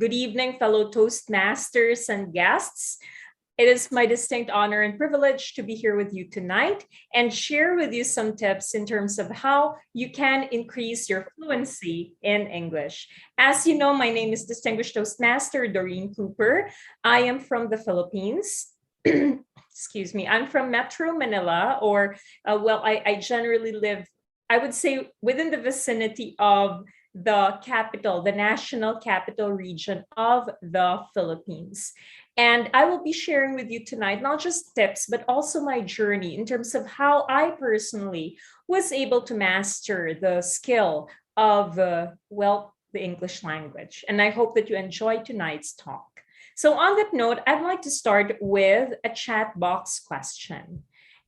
Good evening, fellow Toastmasters and guests. It is my distinct honor and privilege to be here with you tonight and share with you some tips in terms of how you can increase your fluency in English. As you know, my name is Distinguished Toastmaster Doreen Cooper. I am from the Philippines. Excuse me, I'm from Metro Manila, or I generally live, I would say, within the vicinity of the capital, the national capital region of the Philippines. And I will be sharing with you tonight, not just tips, but also my journey in terms of how I personally was able to master the skill of, the English language. And I hope that you enjoy tonight's talk. So on that note, I'd like to start with a chat box question.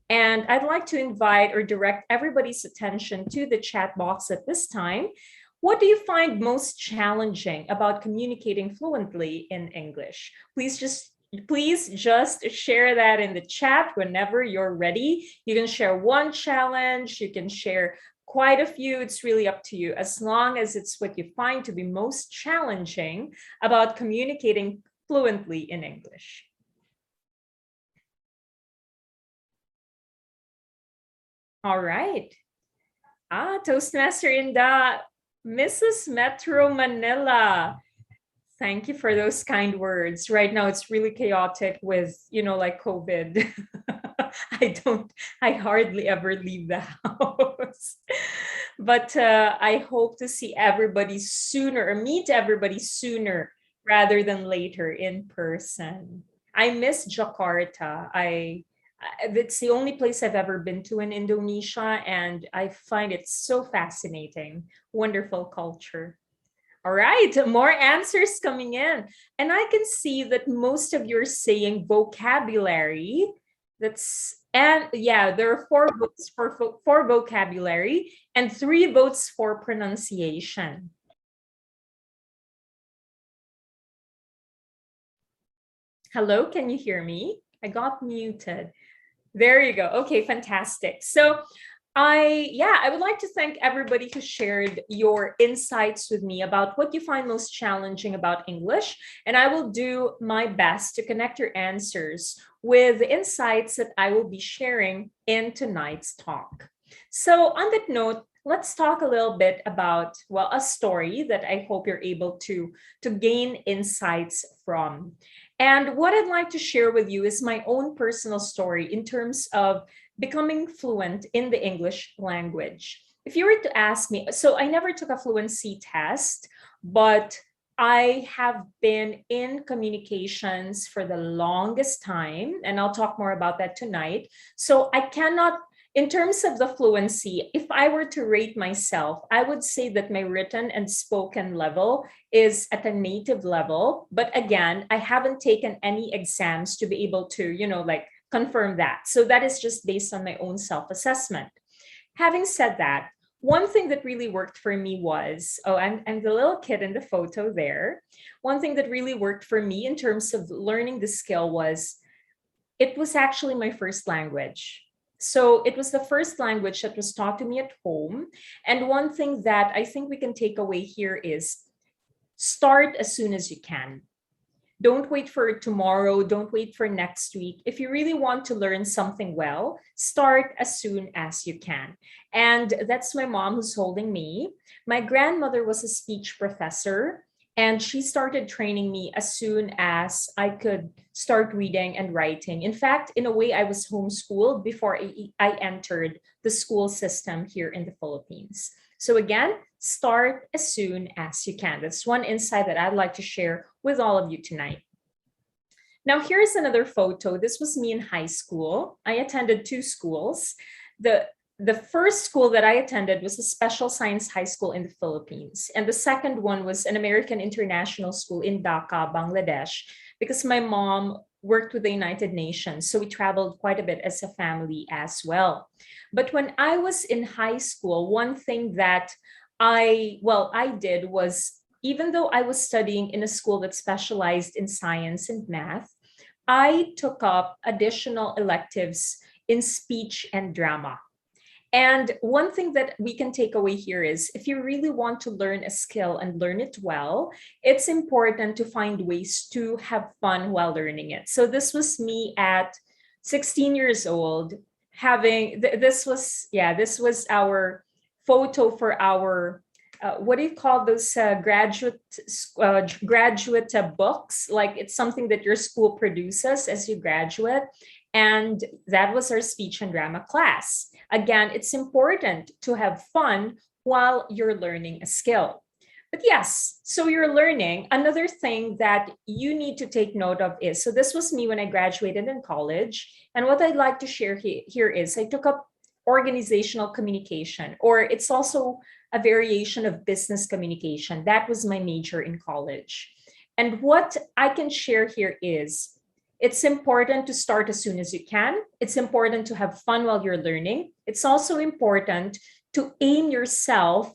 And I'd like to invite or direct everybody's attention to the chat box at this time. What do you find most challenging about communicating fluently in English? Please just share that in the chat whenever you're ready. You can share one challenge, you can share quite a few. It's really up to you, as long as it's what you find to be most challenging about communicating fluently in English. All right. Toastmaster Inda, Mrs. Metro Manila. Thank you for those kind words. Right now, it's really chaotic with, like COVID. I hardly ever leave the house. But I hope to see everybody sooner, or meet everybody sooner rather than later in person. I miss Jakarta. It's the only place I've ever been to in Indonesia, and I find it so fascinating. Wonderful culture. All right, more answers coming in. And I can see that most of you are saying vocabulary. There are 4 votes for vocabulary and 3 votes for pronunciation. Hello, can you hear me? I got muted. There you go. Okay, fantastic. So I would like to thank everybody who shared your insights with me about what you find most challenging about English. And I will do my best to connect your answers with the insights that I will be sharing in tonight's talk. So on that note, let's talk a little bit about, a story that I hope you're able to gain insights from. And what I'd like to share with you is my own personal story in terms of becoming fluent in the English language. If you were to ask me, so I never took a fluency test, but I have been in communications for the longest time, and I'll talk more about that tonight. So I cannot, in terms of the fluency, if I were to rate myself, I would say that my written and spoken level is at a native level. But again, I haven't taken any exams to be able to, confirm that. So that is just based on my own self-assessment. Having said that, one thing that really worked for me was, I'm the little kid in the photo there. One thing that really worked for me in terms of learning the skill was, it was actually my first language. So it was the first language that was taught to me at home. And one thing that I think we can take away here is, start as soon as you can. Don't wait for tomorrow. Don't wait for next week. If you really want to learn something well, start as soon as you can. And that's my mom who's holding me. My grandmother was a speech professor, and she started training me as soon as I could start reading and writing. In fact, in a way, I was homeschooled before I entered the school system here in the Philippines. So again, start as soon as you can. That's one insight that I'd like to share with all of you tonight. Now, here's another photo. This was me in high school. I attended 2 schools. The first school that I attended was a special science high school in the Philippines. And the second one was an American international school in Dhaka, Bangladesh, because my mom worked with the United Nations. So we traveled quite a bit as a family as well. But when I was in high school, one thing that I did was, even though I was studying in a school that specialized in science and math, I took up additional electives in speech and drama. And one thing that we can take away here is if you really want to learn a skill and learn it well, it's important to find ways to have fun while learning it. So this was me at 16 years old having this was our photo for our what do you call those graduate books, like it's something that your school produces as you graduate, and that was our speech and drama class. Again, it's important to have fun while you're learning a skill. But yes, so you're learning. Another thing that you need to take note of is, so this was me when I graduated in college. And what I'd like to share here is I took up organizational communication, or it's also a variation of business communication. That was my major in college. And what I can share here is it's important to start as soon as you can. It's important to have fun while you're learning. It's also important to aim yourself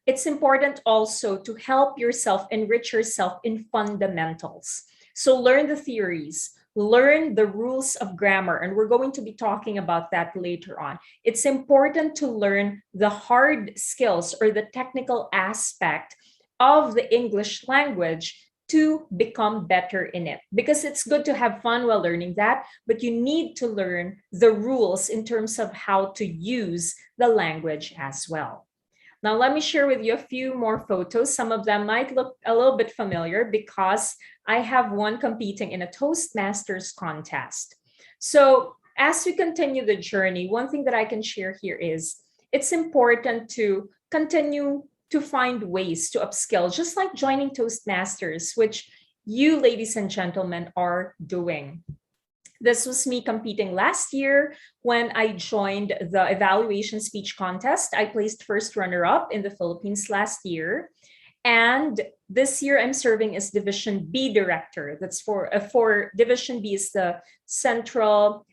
it's important also to help yourself enrich yourself in fundamentals. So learn the theories, learn the rules of grammar, and we're going to be talking about that later on. It's important to learn the hard skills or the technical aspect of the English language to become better in it, because it's good to have fun while learning that, but you need to learn the rules in terms of how to use the language as well. Now, let me share with you a few more photos. Some of them might look a little bit familiar because I have one competing in a Toastmasters contest. So as we continue the journey, one thing that I can share here is it's important to continue to find ways to upskill, just like joining Toastmasters, which you, ladies and gentlemen, are doing. This was me competing last year when I joined the evaluation speech contest. I placed first runner-up in the Philippines last year. And this year I'm serving as Division B director. That's for Division B is the Central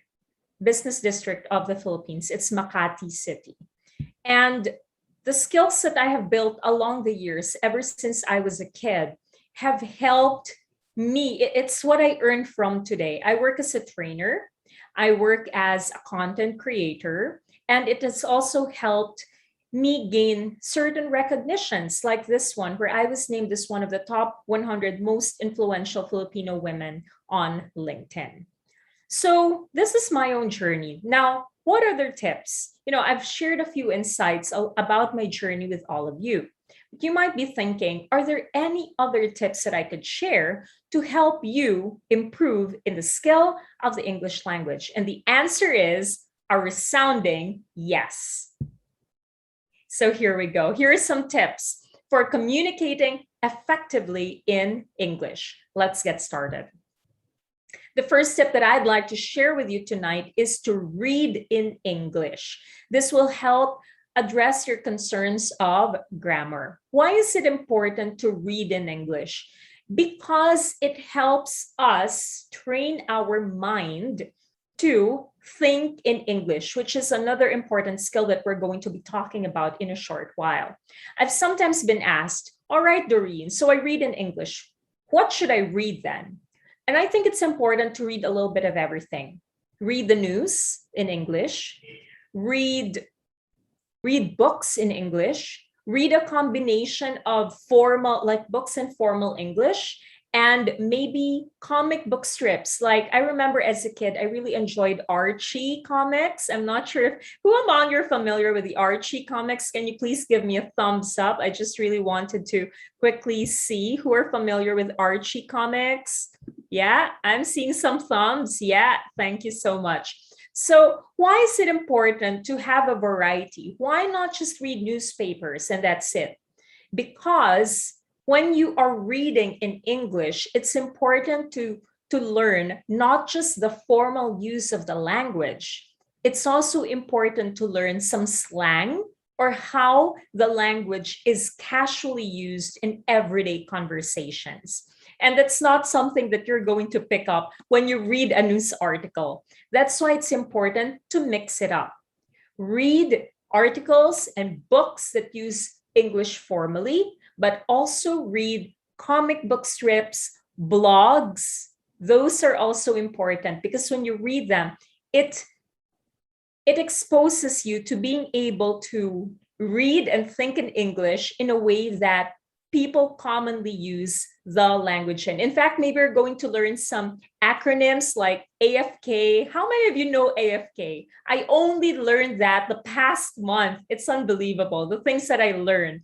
Business District of the Philippines. It's Makati City. And the skills that I have built along the years, ever since I was a kid, have helped me. It's what I earn from today. I work as a trainer. I work as a content creator, and it has also helped me gain certain recognitions like this one, where I was named as one of the top 100 most influential Filipino women on LinkedIn. So this is my own journey. Now, what other tips? I've shared a few insights about my journey with all of you. You might be thinking, are there any other tips that I could share to help you improve in the skill of the English language? And the answer is a resounding yes. So here we go. Here are some tips for communicating effectively in English. Let's get started. The first tip that I'd like to share with you tonight is to read in English. This will help address your concerns of grammar. Why is it important to read in English? Because it helps us train our mind to think in English, which is another important skill that we're going to be talking about in a short while. I've sometimes been asked, all right, Doreen, so I read in English. What should I read then? And I think it's important to read a little bit of everything. Read the news in English, read books in English, read a combination of formal, like books in formal English, and maybe comic book strips. Like I remember as a kid, I really enjoyed Archie comics. I'm not sure who among you are familiar with the Archie comics. Can you please give me a thumbs up? I just really wanted to quickly see who are familiar with Archie comics. Yeah, I'm seeing some thumbs. Yeah, thank you so much. So why is it important to have a variety? Why not just read newspapers and that's it? Because when you are reading in English, it's important to learn not just the formal use of the language. It's also important to learn some slang or how the language is casually used in everyday conversations. And that's not something that you're going to pick up when you read a news article. That's why it's important to mix it up. Read articles and books that use English formally, but also read comic book strips, blogs. Those are also important because when you read them, it it exposes you to being able to read and think in English in a way that people commonly use the language in. In fact, maybe we're going to learn some acronyms like AFK. How many of you know AFK? I only learned that the past month. It's unbelievable, the things that I learned.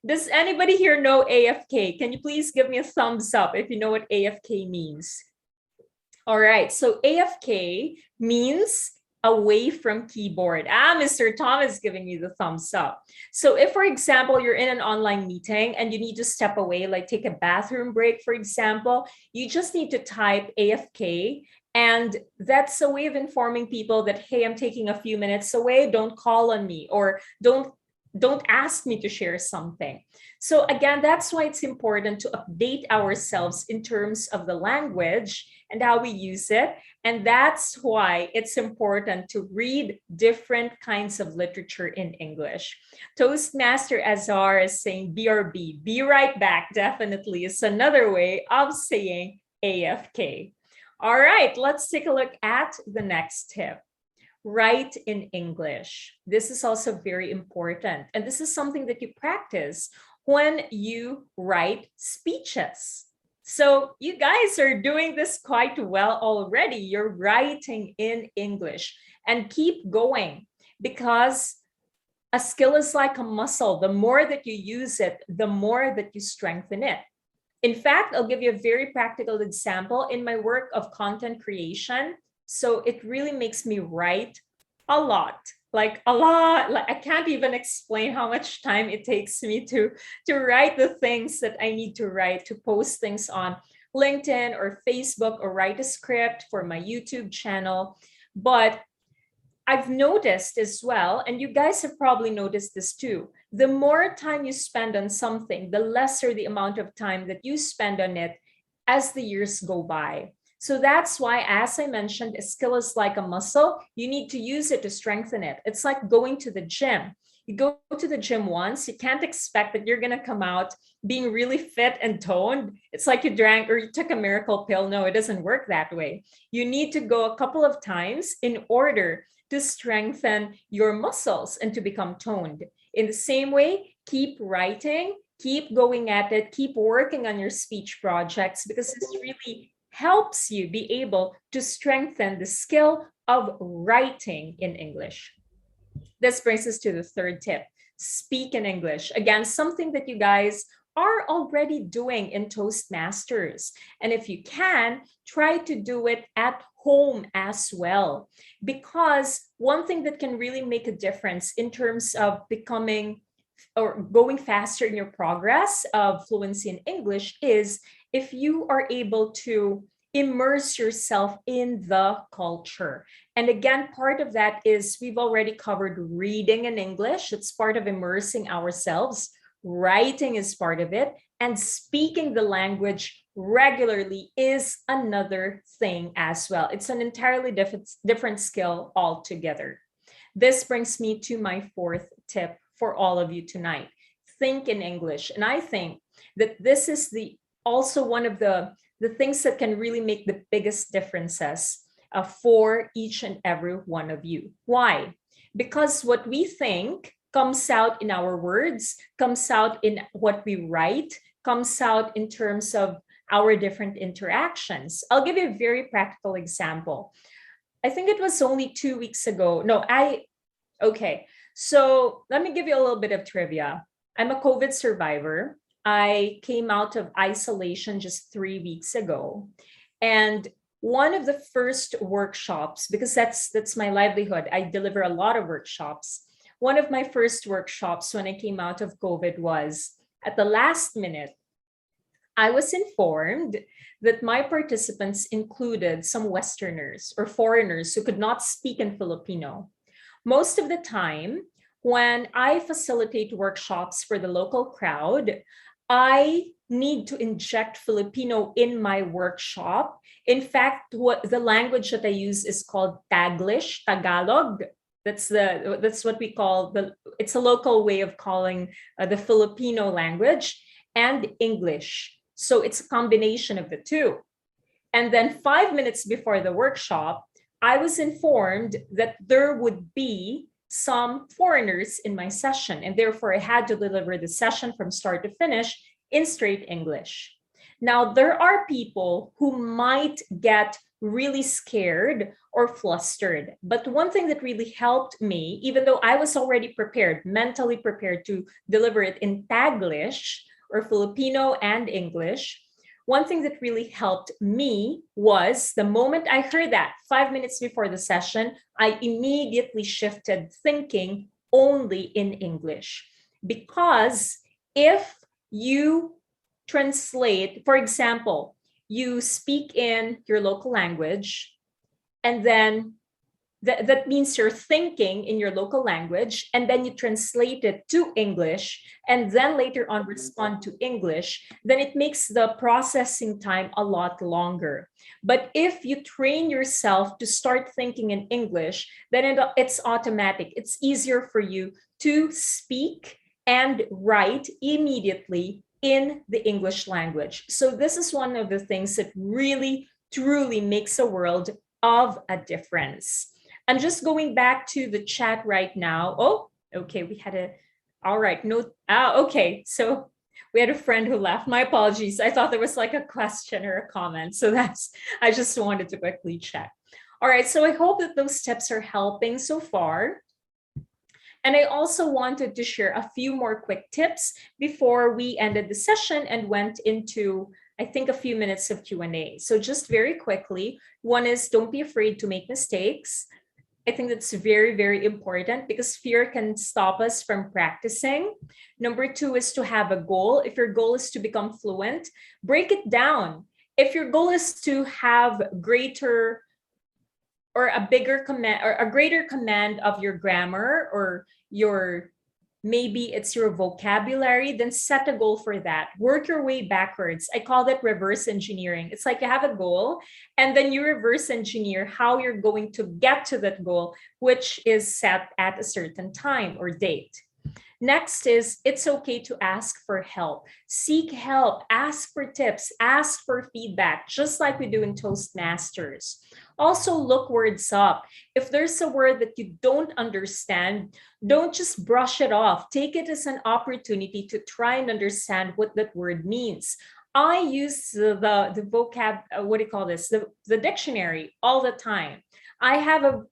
Does anybody here know AFK? Can you please give me a thumbs up if you know what AFK means? All right, so AFK means away from keyboard. Mr. Tom is giving me the thumbs up. So if, for example, you're in an online meeting and you need to step away, like take a bathroom break, for example, you just need to type AFK. And that's a way of informing people that, hey, I'm taking a few minutes away, don't call on me, or don't ask me to share something. So again, that's why it's important to update ourselves in terms of the language and how we use it. And that's why it's important to read different kinds of literature in English. Toastmaster Azar is saying BRB, be right back, definitely is another way of saying AFK. All right, let's take a look at the next tip. Write in English. This is also very important. And this is something that you practice when you write speeches. So you guys are doing this quite well already. You're writing in English, and keep going, because a skill is like a muscle. The more that you use it, the more that you strengthen it. In fact, I'll give you a very practical example in my work of content creation. So it really makes me write a lot, like a lot. Like I can't even explain how much time it takes me to write the things that I need to write, to post things on LinkedIn or Facebook, or write a script for my YouTube channel. But I've noticed as well, and you guys have probably noticed this too, the more time you spend on something, the lesser the amount of time that you spend on it as the years go by. So that's why, as I mentioned, a skill is like a muscle. You need to use it to strengthen it. It's like going to the gym. You go to the gym once, you can't expect that you're going to come out being really fit and toned. It's like you drank or you took a miracle pill. No, it doesn't work that way. You need to go a couple of times in order to strengthen your muscles and to become toned. In the same way, keep writing, keep going at it, keep working on your speech projects, because this really helps you be able to strengthen the skill of writing in English. This brings us to the third tip: speak in English. Again, something that you guys are already doing in Toastmasters. And if you can, try to do it at home as well. Because one thing that can really make a difference in terms of becoming or going faster in your progress of fluency in English is if you are able to immerse yourself in the culture. And again, part of that is we've already covered reading in English. It's part of immersing ourselves. Writing is part of it. And speaking the language regularly is another thing as well. It's an entirely different skill altogether. This brings me to my fourth tip for all of you tonight. Think in English. And I think that this is also one of the things that can really make the biggest differences for each and every one of you. Why? Because what we think comes out in our words, comes out in what we write, comes out in terms of our different interactions. I'll give you a very practical example. I think it was only 2 weeks ago. Okay. So let me give you a little bit of trivia. I'm a COVID survivor. I came out of isolation just 3 weeks ago. And one of the first workshops, because that's my livelihood, I deliver a lot of workshops. One of my first workshops when I came out of COVID was at the last minute, I was informed that my participants included some Westerners or foreigners who could not speak in Filipino. Most of the time, when I facilitate workshops for the local crowd, I need to inject Filipino in my workshop. In fact, what the language that I use is called Taglish, Tagalog. That's what we call it's a local way of calling the Filipino language, and English. So it's a combination of the two. And then 5 minutes before the workshop, I was informed that there would be some foreigners in my session, and therefore I had to deliver the session from start to finish in straight English. Now, there are people who might get really scared or flustered. But one thing that really helped me, even though I was already prepared, mentally prepared to deliver it in Taglish or Filipino and English, one thing that really helped me was the moment I heard that 5 minutes before the session, I immediately shifted thinking only in English. Because if you translate, for example, you speak in your local language, and then that means you're thinking in your local language, and then you translate it to English, and then later on respond to English, then it makes the processing time a lot longer. But if you train yourself to start thinking in English, then it's automatic. It's easier for you to speak and write immediately in the English language. So this is one of the things that really, truly makes a world of a difference. I'm just going back to the chat right now. Oh, okay, we had a, all right, no, okay. So we had a friend who left. My apologies. I thought there was like a question or a comment. So I just wanted to quickly check. All right, so I hope that those tips are helping so far. And I also wanted to share a few more quick tips before we ended the session and went into, I think, a few minutes of Q&A. So just very quickly, one is don't be afraid to make mistakes. I think that's very, very important because fear can stop us from practicing. Number two is to have a goal. If your goal is to become fluent, break it down. If your goal is to have greater or a bigger command or a greater command of your grammar, or your, maybe it's your vocabulary, then set a goal for that. Work your way backwards. I call that reverse engineering. It's like you have a goal and then you reverse engineer how you're going to get to that goal, which is set at a certain time or date. Next is it's okay to ask for help. Seek help, ask for tips, ask for feedback, just like we do in Toastmasters. Also look words up. If there's a word that you don't understand, don't just brush it off. Take it as an opportunity to try and understand what that word means. I use the vocab, what do you call this? The dictionary all the time. I have a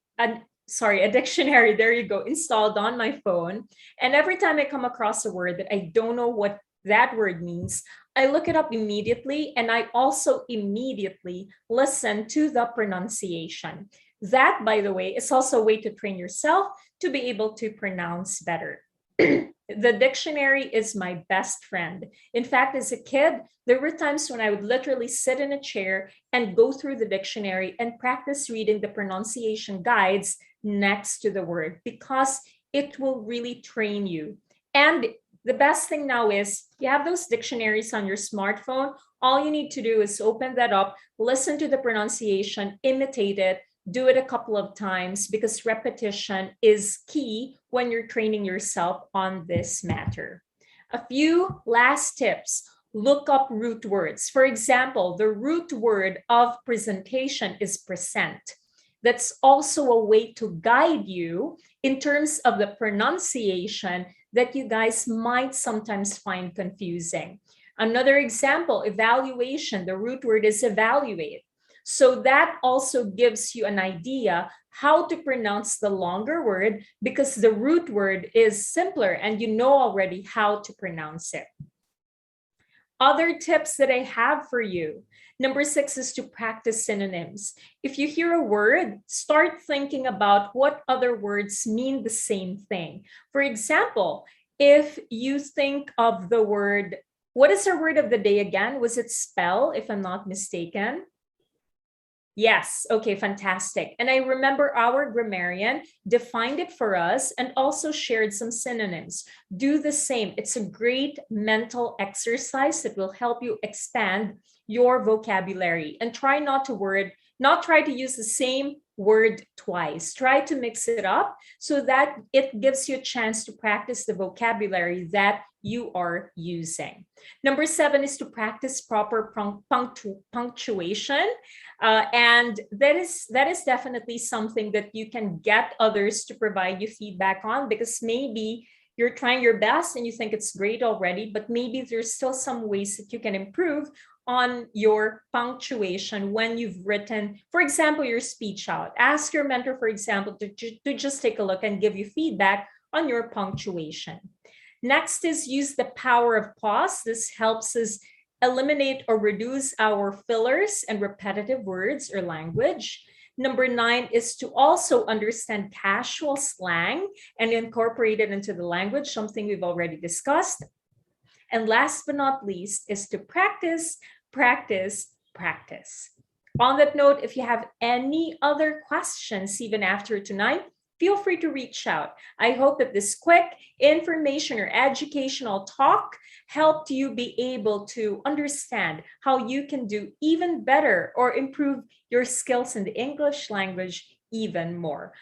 dictionary, there you go, installed on my phone. And every time I come across a word that I don't know what that word means, I look it up immediately, and I also immediately listen to the pronunciation. That, by the way, is also a way to train yourself to be able to pronounce better. The dictionary is my best friend. In fact, as a kid, there were times when I would literally sit in a chair and go through the dictionary and practice reading the pronunciation guides next to the word, because it will really train you. And the best thing now is you have those dictionaries on your smartphone. All you need to do is open that up, listen to the pronunciation, imitate it, do it a couple of times, because repetition is key when you're training yourself on this matter. A few last tips. Look up root words. For example, the root word of presentation is present. That's also a way to guide you in terms of the pronunciation that you guys might sometimes find confusing. Another example, evaluation. The root word is evaluate. So that also gives you an idea how to pronounce the longer word, because the root word is simpler and you know already how to pronounce it. Other tips that I have for you. Number 6 is to practice synonyms. If you hear a word, start thinking about what other words mean the same thing. For example, if you think of the word, what is our word of the day again? Was it spell, if I'm not mistaken? Yes, okay, fantastic. And I remember our grammarian defined it for us and also shared some synonyms. Do the same. It's a great mental exercise that will help you expand your vocabulary, and try not try to use the same word twice. Try to mix it up so that it gives you a chance to practice the vocabulary that you are using. Number 7 is to practice proper punctuation. And that is definitely something that you can get others to provide you feedback on, because maybe you're trying your best and you think it's great already, but maybe there's still some ways that you can improve on your punctuation when you've written, for example, your speech out. Ask your mentor, for example, to just take a look and give you feedback on your punctuation. Next is use the power of pause. This helps us eliminate or reduce our fillers and repetitive words or language. Number 9 is to also understand casual slang and incorporate it into the language, something we've already discussed. And last but not least is to practice, practice, practice. On that note, if you have any other questions, even after tonight, feel free to reach out. I hope that this quick information or educational talk helped you be able to understand how you can do even better or improve your skills in the English language even more.